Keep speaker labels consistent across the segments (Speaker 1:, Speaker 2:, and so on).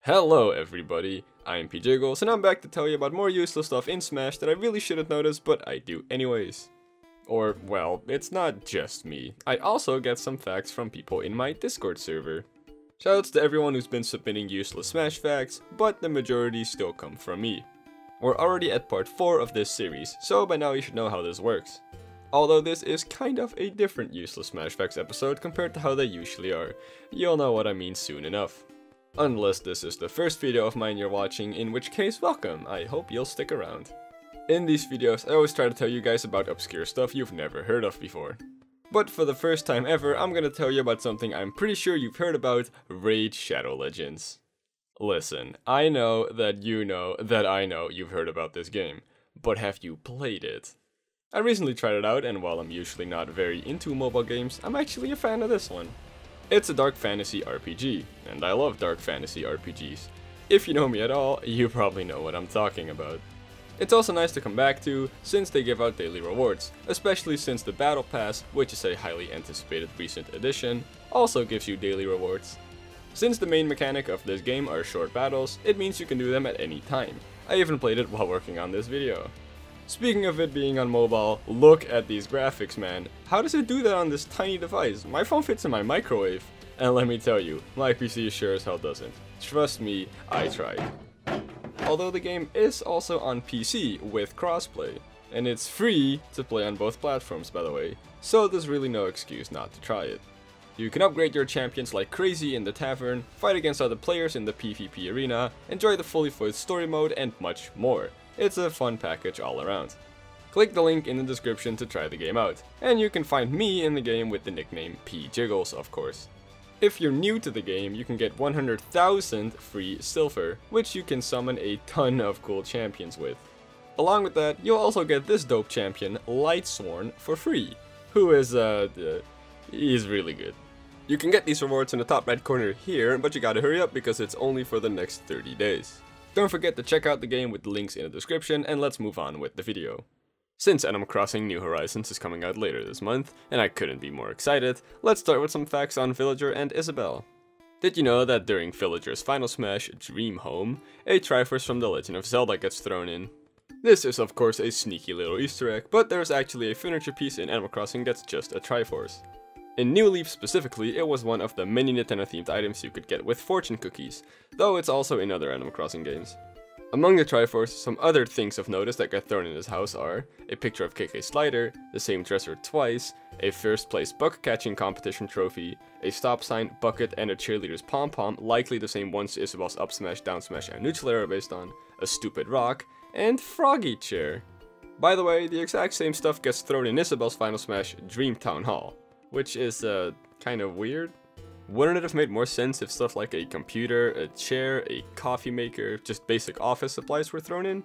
Speaker 1: Hello everybody, I'm PJiggles and I'm back to tell you about more useless stuff in Smash that I really shouldn't notice, but I do anyways. Or, well, it's not just me. I also get some facts from people in my Discord server. Shoutouts to everyone who's been submitting useless Smash facts, but the majority still come from me. We're already at part 4 of this series, so by now you should know how this works. Although this is kind of a different useless Smash facts episode compared to how they usually are. You'll know what I mean soon enough. Unless this is the first video of mine you're watching, in which case welcome, I hope you'll stick around. In these videos I always try to tell you guys about obscure stuff you've never heard of before. But for the first time ever, I'm gonna tell you about something I'm pretty sure you've heard about: Raid Shadow Legends. Listen, I know that you know that I know you've heard about this game, but have you played it? I recently tried it out, and while I'm usually not very into mobile games, I'm actually a fan of this one. It's a dark fantasy RPG, and I love dark fantasy RPGs. If you know me at all, you probably know what I'm talking about. It's also nice to come back to, since they give out daily rewards, especially since the Battle Pass, which is a highly anticipated recent addition, also gives you daily rewards. Since the main mechanic of this game are short battles, it means you can do them at any time. I even played it while working on this video. Speaking of it being on mobile, look at these graphics, man. How does it do that on this tiny device? My phone fits in my microwave. And let me tell you, my PC sure as hell doesn't. Trust me, I tried. Although the game is also on PC with crossplay. And it's free to play on both platforms, by the way. So there's really no excuse not to try it. You can upgrade your champions like crazy in the tavern, fight against other players in the PvP arena, enjoy the fully voiced story mode, and much more. It's a fun package all around. Click the link in the description to try the game out, and you can find me in the game with the nickname PJiggles, of course. If you're new to the game, you can get 100,000 free silver, which you can summon a ton of cool champions with. Along with that, you'll also get this dope champion, Lightsworn, for free, who is, he's really good. You can get these rewards in the top right corner here, but you gotta hurry up because it's only for the next 30 days. Don't forget to check out the game with the links in the description, and let's move on with the video. Since Animal Crossing New Horizons is coming out later this month, and I couldn't be more excited, let's start with some facts on Villager and Isabelle. Did you know that during Villager's final smash, Dream Home, a Triforce from The Legend of Zelda gets thrown in? This is of course a sneaky little Easter egg, but there's actually a furniture piece in Animal Crossing that's just a Triforce. In New Leaf specifically, it was one of the many Nintendo-themed items you could get with fortune cookies, though it's also in other Animal Crossing games. Among the Triforce, some other things of notice that get thrown in this house are a picture of KK Slider, the same dresser twice, a first place bucket catching competition trophy, a stop sign, bucket, and a cheerleader's pom-pom, likely the same ones Isabelle's up smash, down smash, and neutral air are based on, a stupid rock, and Froggy Chair. By the way, the exact same stuff gets thrown in Isabelle's final smash, Dream Town Hall, which is kind of weird. Wouldn't it have made more sense if stuff like a computer, a chair, a coffee maker, just basic office supplies were thrown in?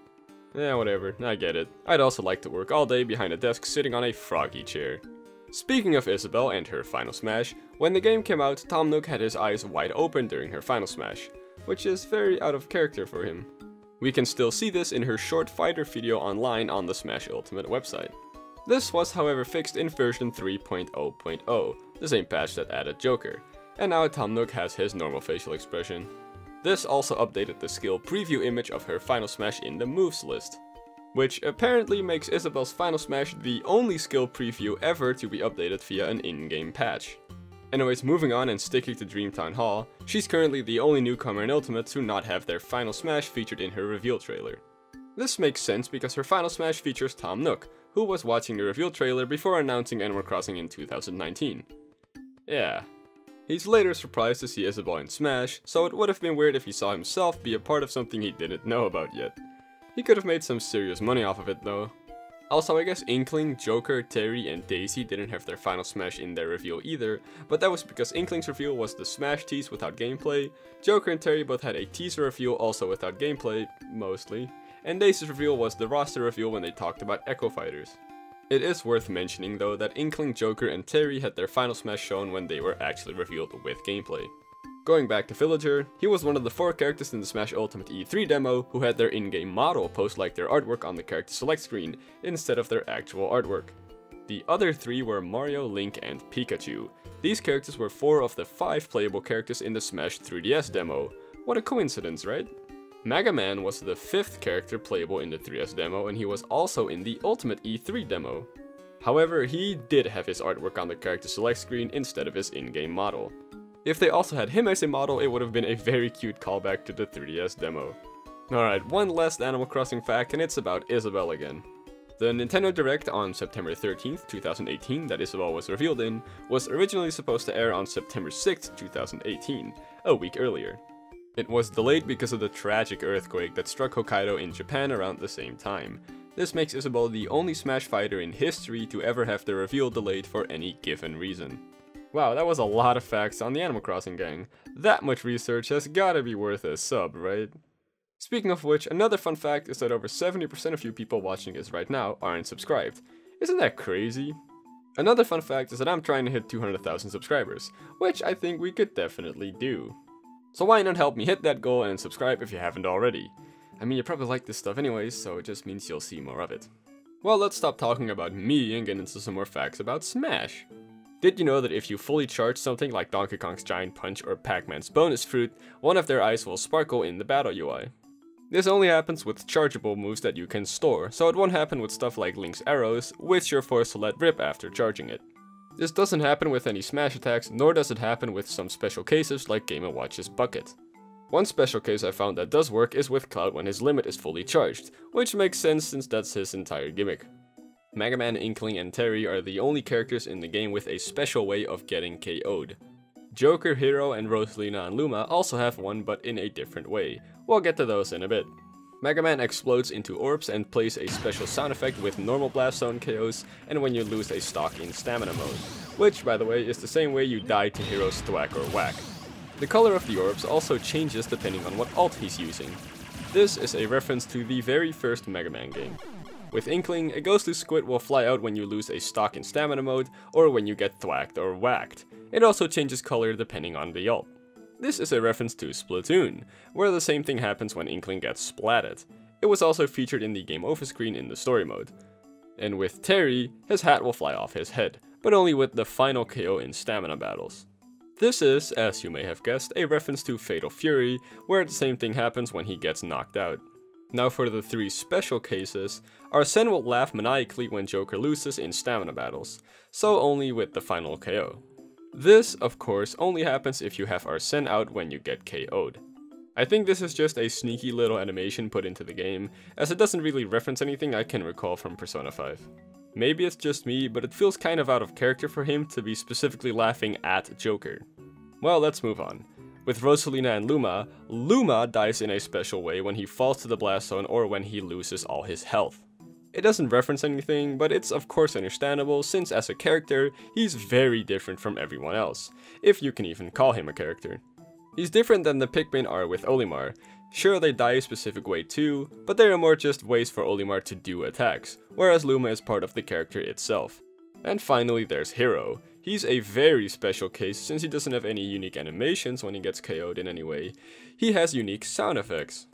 Speaker 1: Yeah, whatever, I get it. I'd also like to work all day behind a desk sitting on a Froggy Chair. Speaking of Isabelle and her final smash, when the game came out, Tom Nook had his eyes wide open during her final smash, which is very out of character for him. We can still see this in her short fighter video online on the Smash Ultimate website. This was however fixed in version 3.0.0, the same patch that added Joker, and now Tom Nook has his normal facial expression. This also updated the skill preview image of her final smash in the moves list, which apparently makes Isabelle's final smash the only skill preview ever to be updated via an in-game patch. Anyways, moving on and sticking to Dreamtown Hall, she's currently the only newcomer in Ultimate to not have their final smash featured in her reveal trailer. This makes sense because her final smash features Tom Nook, who was watching the reveal trailer before announcing Animal Crossing in 2019. Yeah. He's later surprised to see Isabelle in Smash, so it would have been weird if he saw himself be a part of something he didn't know about yet. He could have made some serious money off of it though. Also, I guess Inkling, Joker, Terry, and Daisy didn't have their final smash in their reveal either, but that was because Inkling's reveal was the smash tease without gameplay, Joker and Terry both had a teaser reveal also without gameplay, mostly, and Daisy's reveal was the roster reveal when they talked about Echo Fighters. It is worth mentioning though that Inkling, Joker, and Terry had their final smash shown when they were actually revealed with gameplay. Going back to Villager, he was one of the 4 characters in the Smash Ultimate E3 demo who had their in-game model post like their artwork on the character select screen instead of their actual artwork. The other 3 were Mario, Link, and Pikachu. These characters were 4 of the 5 playable characters in the Smash 3DS demo, What a coincidence, right? Mega Man was the 5th character playable in the 3DS demo, and he was also in the Ultimate E3 demo. However, he did have his artwork on the character select screen instead of his in-game model. If they also had him as a model, it would have been a very cute callback to the 3DS demo. Alright, one last Animal Crossing fact, and it's about Isabelle again. The Nintendo Direct on September 13th, 2018, that Isabelle was revealed in, was originally supposed to air on September 6th, 2018, a week earlier. It was delayed because of the tragic earthquake that struck Hokkaido in Japan around the same time. This makes Isabelle the only Smash fighter in history to ever have the reveal delayed for any given reason. Wow, that was a lot of facts on the Animal Crossing gang. That much research has gotta be worth a sub, right? Speaking of which, another fun fact is that over 70% of you people watching this right now aren't subscribed. Isn't that crazy? Another fun fact is that I'm trying to hit 200,000 subscribers, which I think we could definitely do. So why not help me hit that goal and subscribe if you haven't already? I mean, you probably like this stuff anyways, so it just means you'll see more of it. Well, let's stop talking about me and get into some more facts about Smash. Did you know that if you fully charge something like Donkey Kong's Giant Punch or Pac-Man's Bonus Fruit, one of their eyes will sparkle in the battle UI? This only happens with chargeable moves that you can store, so it won't happen with stuff like Link's arrows, which you're forced to let rip after charging it. This doesn't happen with any Smash attacks, nor does it happen with some special cases like Game & Watch's Bucket. One special case I found that does work is with Cloud when his limit is fully charged, which makes sense since that's his entire gimmick. Mega Man, Inkling, and Terry are the only characters in the game with a special way of getting KO'd. Joker, Hero, and Rosalina and Luma also have one, but in a different way. We'll get to those in a bit. Mega Man explodes into orbs and plays a special sound effect with normal Blast Zone KOs and when you lose a stock in Stamina mode, which, by the way, is the same way you die to Hero's Thwack or Whack. The color of the orbs also changes depending on what ult he's using. This is a reference to the very first Mega Man game. With Inkling, a ghostly squid will fly out when you lose a stock in Stamina mode, or when you get thwacked or whacked. It also changes color depending on the ult. This is a reference to Splatoon, where the same thing happens when Inkling gets splatted. It was also featured in the game over screen in the story mode. And with Terry, his hat will fly off his head, but only with the final KO in Stamina battles. This is, as you may have guessed, a reference to Fatal Fury, where the same thing happens when he gets knocked out. Now for the 3 special cases, Arsene will laugh maniacally when Joker loses in Stamina battles, so only with the final KO. This, of course, only happens if you have Arsene out when you get KO'd. I think this is just a sneaky little animation put into the game, as it doesn't really reference anything I can recall from Persona 5. Maybe it's just me, but it feels kind of out of character for him to be specifically laughing at Joker. Well, let's move on. With Rosalina and Luma, Luma dies in a special way when he falls to the Blast Zone or when he loses all his health. It doesn't reference anything, but it's of course understandable since as a character, he's very different from everyone else, if you can even call him a character. He's different than the Pikmin are with Olimar. Sure, they die a specific way too, but they are more just ways for Olimar to do attacks, whereas Luma is part of the character itself. And finally there's Hero. He's a very special case since he doesn't have any unique animations when he gets KO'd in any way. He has unique sound effects.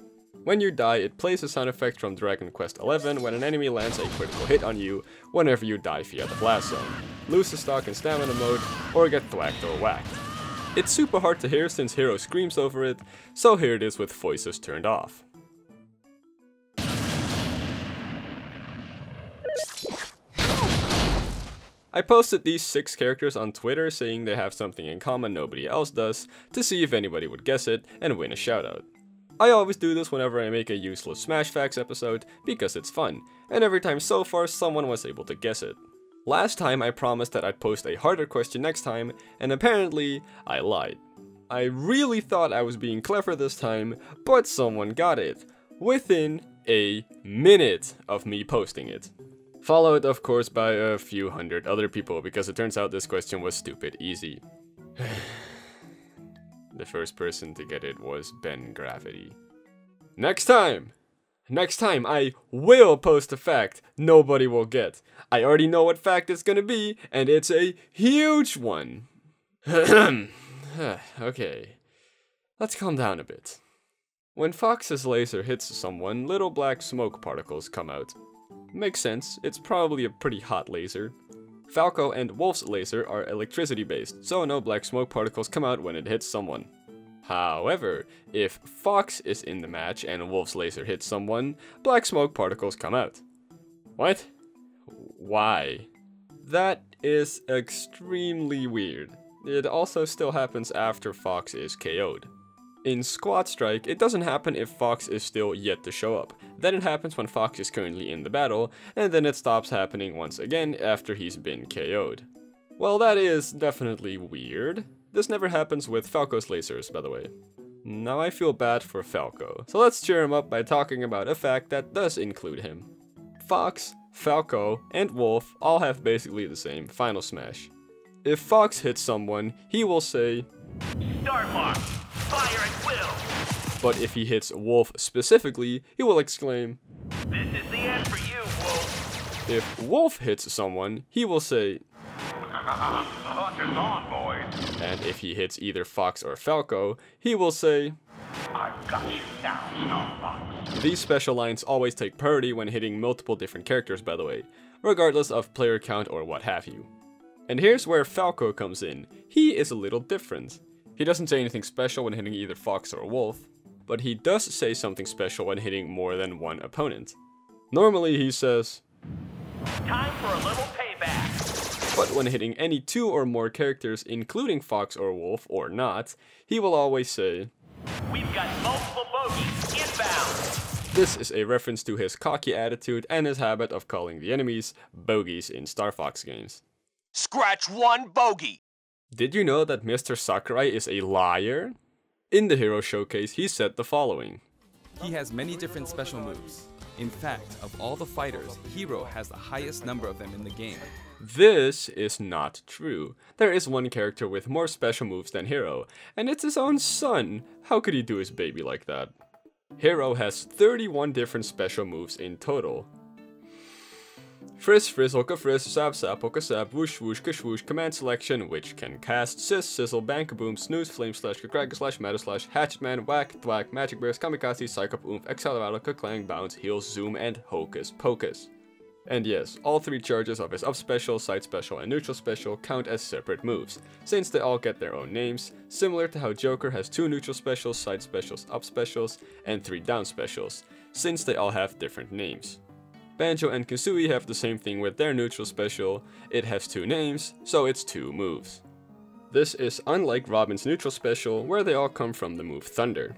Speaker 1: When you die, it plays a sound effect from Dragon Quest XI when an enemy lands a critical hit on you whenever you die via the Blast Zone, lose the stock in Stamina mode, or get thwacked or whacked. It's super hard to hear since Hero screams over it, so here it is with voices turned off. I posted these 6 characters on Twitter saying they have something in common nobody else does, to see if anybody would guess it and win a shoutout. I always do this whenever I make a useless Smash Facts episode, because it's fun, and every time so far someone was able to guess it. Last time I promised that I'd post a harder question next time, and apparently I lied. I really thought I was being clever this time, but someone got it, within a minute of me posting it. Followed, of course, by a few hundred other people, because it turns out this question was stupid easy. The first person to get it was Ben Gravity. Next time I will post a fact nobody will get. I already know what fact it's gonna be, and it's a huge one. Okay, let's calm down a bit. When Fox's laser hits someone, little black smoke particles come out. Makes sense, it's probably a pretty hot laser. Falco and Wolf's laser are electricity based, so no black smoke particles come out when it hits someone. However, if Fox is in the match and Wolf's laser hits someone, black smoke particles come out. What? Why? That is extremely weird. It also still happens after Fox is KO'd. In Squad Strike, it doesn't happen if Fox is still yet to show up. Then it happens when Fox is currently in the battle, and then it stops happening once again after he's been KO'd. Well, that is definitely weird. This never happens with Falco's lasers, by the way. Now I feel bad for Falco, so let's cheer him up by talking about a fact that does include him. Fox, Falco, and Wolf all have basically the same final smash. If Fox hits someone, he will say, "Start mark, fire at will." But if he hits Wolf specifically, he will exclaim, "This is the end for you, Wolf." If Wolf hits someone, he will say, "Hunt is on, boys." And if he hits either Fox or Falco, he will say, "I've got you down, Snowfox." These special lines always take priority when hitting multiple different characters, by the way, regardless of player count or what have you. And here's where Falco comes in. He is a little different. He doesn't say anything special when hitting either Fox or Wolf, but he does say something special when hitting more than one opponent. Normally he says, "Time for a little payback." But when hitting any two or more characters, including Fox or Wolf, or not, he will always say, "We've got multiple bogeys inbound." This is a reference to his cocky attitude and his habit of calling the enemies bogeys in Star Fox games.
Speaker 2: Scratch one bogey!
Speaker 1: Did you know that Mr. Sakurai is a liar? In the Hero Showcase, he said the following.
Speaker 3: He has many different special moves. In fact, of all the fighters, Hero has the highest number of them in the game.
Speaker 1: This is not true. There is one character with more special moves than Hero, and it's his own son. How could he do his baby like that? Hero has 31 different special moves in total. Frizz, Frizzle, Ka-Frizz, Sab, Sap, Poka-Sap, Whoosh, Whoosh, Ka-Swoosh, Command Selection, which can cast Sis, Sizzle, Bang, Kaboom, Snooze, Flame Slash, Ka-Crack, Slash, Meta Slash, Hatchet Man, Whack, Thwack, Magic Burst, Kamikaze, Psychop, Oomph, Accelerate, Ka-Clang, Bounce, Heal, Zoom, and Hocus Pocus. And yes, all three charges of his up special, side special, and neutral special count as separate moves, since they all get their own names, similar to how Joker has 2 neutral specials, side specials, up specials, and 3 down specials, since they all have different names. Banjo and Kazooie have the same thing with their neutral special. It has 2 names, so it's 2 moves. This is unlike Robin's neutral special, where they all come from the move Thunder,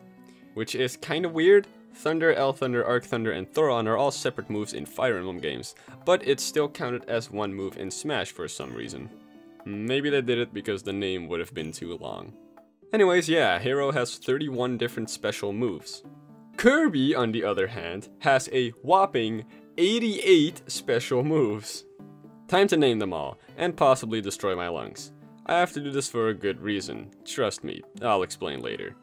Speaker 1: which is kinda weird. Thunder, L Thunder, Arc Thunder, and Thoron are all separate moves in Fire Emblem games, but it's still counted as one move in Smash for some reason. Maybe they did it because the name would have been too long. Anyways, yeah, Hero has 31 different special moves. Kirby, on the other hand, has a whopping 88 special moves. Time to name them all, and possibly destroy my lungs. I have to do this for a good reason. Trust me, I'll explain later.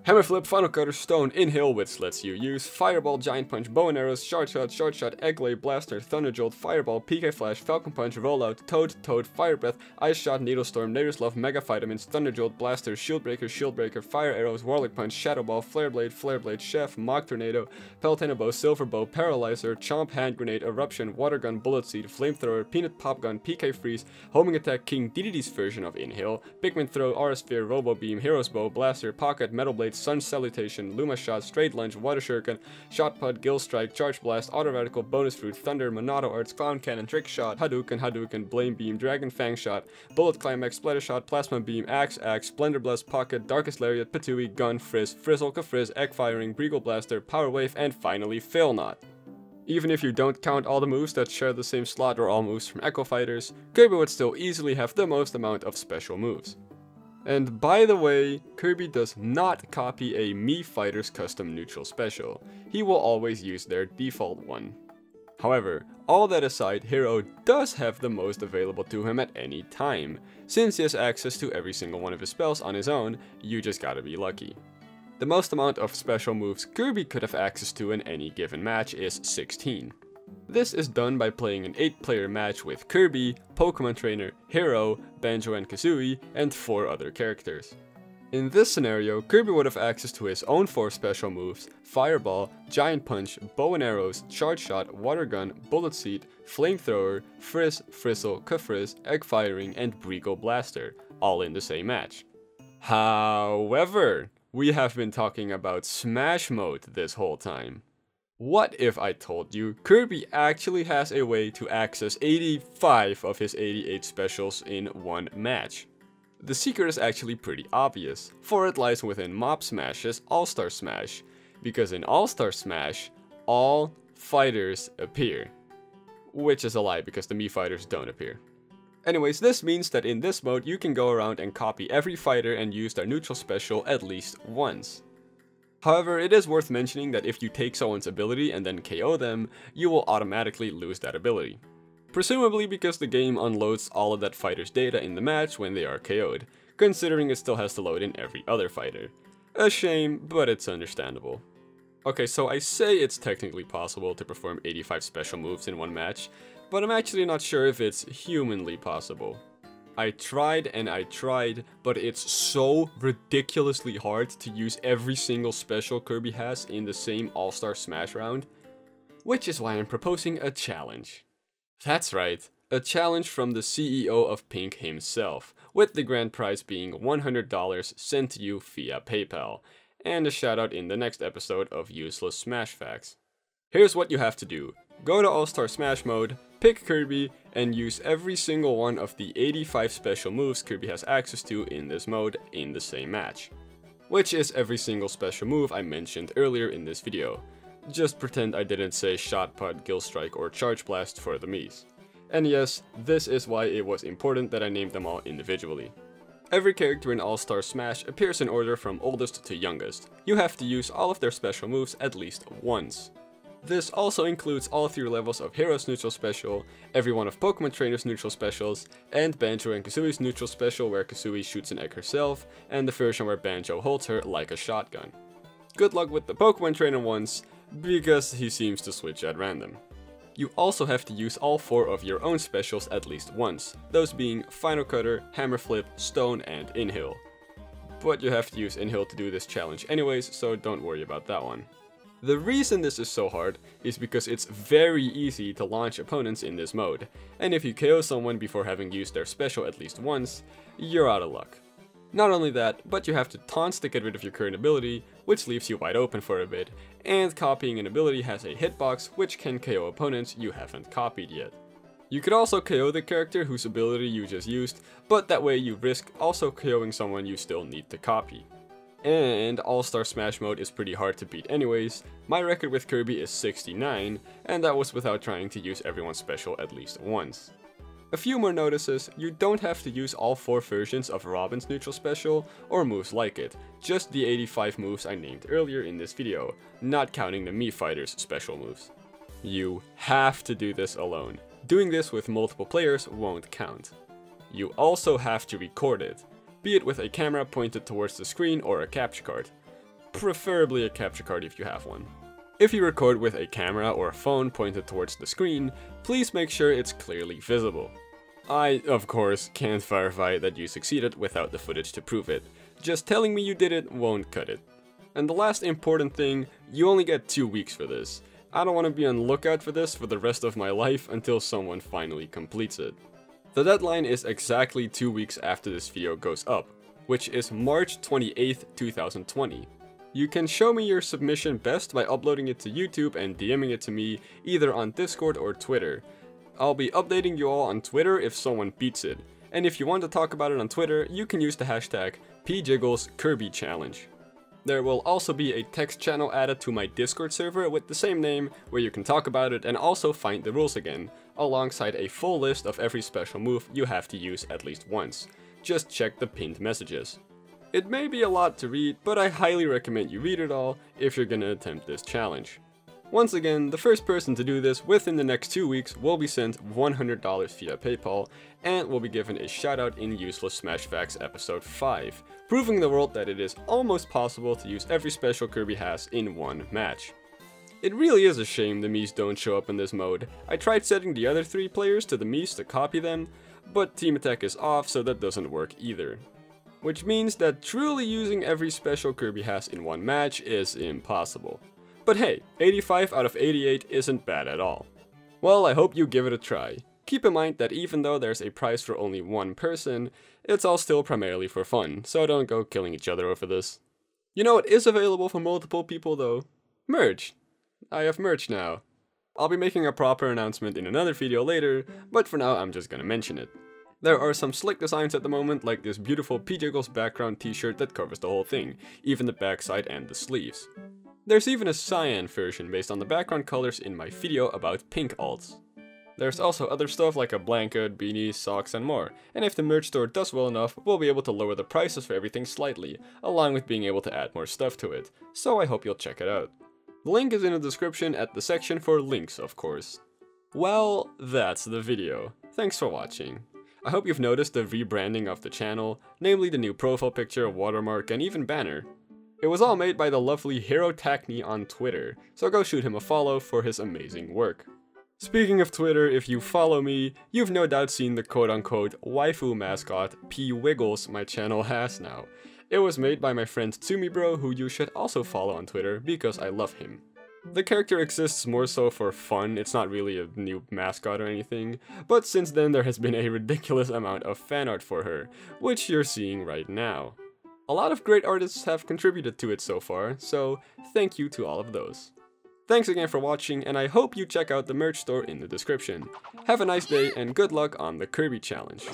Speaker 1: Hammer Flip, Final Cutter, Stone, Inhale, which lets you use Fireball, Giant Punch, Bow and Arrows, Short Shot, Egg Lay, Blaster, Thunder Jolt, Fireball, PK Flash, Falcon Punch, Rollout, Toad, Fire Breath, Ice Shot, Needle Storm, Nader's Love, Mega Vitamins, Thunder Jolt, Blaster, Shield Breaker, Fire Arrows, Warlock Punch, Shadow Ball, Flare Blade, Chef, Mach Tornado, Peltana Bow, Silver Bow, Paralyzer, Chomp, Hand Grenade, Eruption, Water Gun, Bullet Seed, Flamethrower, Peanut Pop Gun, PK Freeze, Homing Attack, King Dedede's version of Inhale, Pikmin Throw, Aura Sphere, Robo Beam, Hero's Bow, Blaster, Pocket, Metal Blade, Sun Salutation, Luma Shot, Straight Lunge, Water Shuriken, Shot Put, Gill Strike, Charge Blast, Auto Radical, Bonus Fruit, Thunder, Monado Arts, Clown Cannon, Trick Shot, Hadouken, Blame Beam, Dragon Fang Shot, Bullet Climax, Splatter Shot, Plasma Beam, Axe, Splendor Blast, Pocket, Darkest Lariat, Patooey, Gun, Frizz, Frizzle, Ka-Frizz, Egg Firing, Breagle Blaster, Power Wave, and finally Fail Not. Even if you don't count all the moves that share the same slot or all moves from Echo Fighters, Kirby would still easily have the most amount of special moves. And by the way, Kirby does not copy a Mii Fighter's custom neutral special. He will always use their default one. However, all that aside, Hero does have the most available to him at any time. Since he has access to every single one of his spells on his own, you just gotta be lucky. The most amount of special moves Kirby could have access to in any given match is 16. This is done by playing an 8-player match with Kirby, Pokemon Trainer, Hero, Banjo and Kazooie, and 4 other characters. In this scenario, Kirby would have access to his own 4 special moves: Fireball, Giant Punch, Bow and Arrows, Charge Shot, Water Gun, Bullet Seed, Flamethrower, Frizz, Frizzle, Ka-Frizz, Egg Firing, and Breagle Blaster, all in the same match. However, we have been talking about Smash Mode this whole time. What if I told you Kirby actually has a way to access 85 of his 88 specials in one match? The secret is actually pretty obvious, for it lies within Mob Smash's All-Star Smash, because in All-Star Smash, all fighters appear. Which is a lie, because the Mii fighters don't appear. Anyways, this means that in this mode you can go around and copy every fighter and use their neutral special at least once. However, it is worth mentioning that if you take someone's ability and then KO them, you will automatically lose that ability. Presumably because the game unloads all of that fighter's data in the match when they are KO'd, considering it still has to load in every other fighter. A shame, but it's understandable. Okay, so I say it's technically possible to perform 85 special moves in one match, but I'm actually not sure if it's humanly possible. I tried and I tried, but it's so ridiculously hard to use every single special Kirby has in the same All-Star Smash round, which is why I'm proposing a challenge. That's right, a challenge from the CEO of Pink himself, with the grand prize being $100 sent to you via PayPal, and a shoutout in the next episode of Useless Smash Facts. Here's what you have to do. Go to All-Star Smash mode, pick Kirby, and use every single one of the 85 special moves Kirby has access to in this mode in the same match. Which is every single special move I mentioned earlier in this video. Just pretend I didn't say Shot Put, Gill Strike, or Charge Blast for the Miis. And yes, this is why it was important that I named them all individually. Every character in All-Star Smash appears in order from oldest to youngest. You have to use all of their special moves at least once. This also includes all 3 levels of Hero's neutral special, every one of Pokemon Trainer's neutral specials, and Banjo and Kazooie's neutral special where Kazooie shoots an egg herself, and the version where Banjo holds her like a shotgun. Good luck with the Pokemon Trainer ones, because he seems to switch at random. You also have to use all 4 of your own specials at least once, those being Final Cutter, Hammer Flip, Stone, and Inhale. But you have to use Inhale to do this challenge anyways, so don't worry about that one. The reason this is so hard is because it's very easy to launch opponents in this mode, and if you KO someone before having used their special at least once, you're out of luck. Not only that, but you have to taunt to get rid of your current ability, which leaves you wide open for a bit, and copying an ability has a hitbox which can KO opponents you haven't copied yet. You could also KO the character whose ability you just used, but that way you risk also KOing someone you still need to copy. And All-Star Smash mode is pretty hard to beat anyways. My record with Kirby is 69, and that was without trying to use everyone's special at least once. A few more notices: you don't have to use all 4 versions of Robin's neutral special, or moves like it, just the 85 moves I named earlier in this video, not counting the Mii fighters' special moves. You have to do this alone. Doing this with multiple players won't count. You also have to record it, be it with a camera pointed towards the screen or a capture card. Preferably a capture card if you have one. If you record with a camera or a phone pointed towards the screen, please make sure it's clearly visible. I, of course, can't verify that you succeeded without the footage to prove it. Just telling me you did it won't cut it. And the last important thing, you only get 2 weeks for this. I don't want to be on the lookout for this for the rest of my life until someone finally completes it. The deadline is exactly 2 weeks after this video goes up, which is March 28th, 2020. You can show me your submission best by uploading it to YouTube and DMing it to me either on Discord or Twitter. I'll be updating you all on Twitter if someone beats it, and if you want to talk about it on Twitter, you can use the hashtag PJiggles Kirby Challenge. There will also be a text channel added to my Discord server with the same name, where you can talk about it and also find the rules again, alongside a full list of every special move you have to use at least once. Just check the pinned messages. It may be a lot to read, but I highly recommend you read it all if you're gonna attempt this challenge. Once again, the first person to do this within the next 2 weeks will be sent $100 via PayPal, and will be given a shoutout in Useless Smash Facts episode 5, proving the world that it is almost possible to use every special Kirby has in one match. It really is a shame the Miis don't show up in this mode. I tried setting the other 3 players to the Miis to copy them, but Team Attack is off, so that doesn't work either. Which means that truly using every special Kirby has in one match is impossible. But hey, 85 out of 88 isn't bad at all. Well, I hope you give it a try. Keep in mind that even though there's a prize for only one person, it's all still primarily for fun, so don't go killing each other over this. You know what is available for multiple people though? Merch! I have merch now. I'll be making a proper announcement in another video later, but for now I'm just gonna mention it. There are some slick designs at the moment, like this beautiful PJiggles background t-shirt that covers the whole thing, even the backside and the sleeves. There's even a cyan version based on the background colors in my video about pink alts. There's also other stuff like a blanket, beanies, socks and more, and if the merch store does well enough, we'll be able to lower the prices for everything slightly, along with being able to add more stuff to it, so I hope you'll check it out. The link is in the description at the section for links, of course. Well, that's the video. Thanks for watching. I hope you've noticed the rebranding of the channel, namely the new profile picture, watermark and even banner. It was all made by the lovely Hero Tacney on Twitter, so go shoot him a follow for his amazing work. Speaking of Twitter, if you follow me, you've no doubt seen the quote-unquote waifu mascot PJiggles my channel has now. It was made by my friend TsumiBro, who you should also follow on Twitter because I love him. The character exists more so for fun, it's not really a new mascot or anything, but since then there has been a ridiculous amount of fan art for her, which you're seeing right now. A lot of great artists have contributed to it so far, so thank you to all of those. Thanks again for watching, and I hope you check out the merch store in the description. Have a nice day and good luck on the Kirby challenge.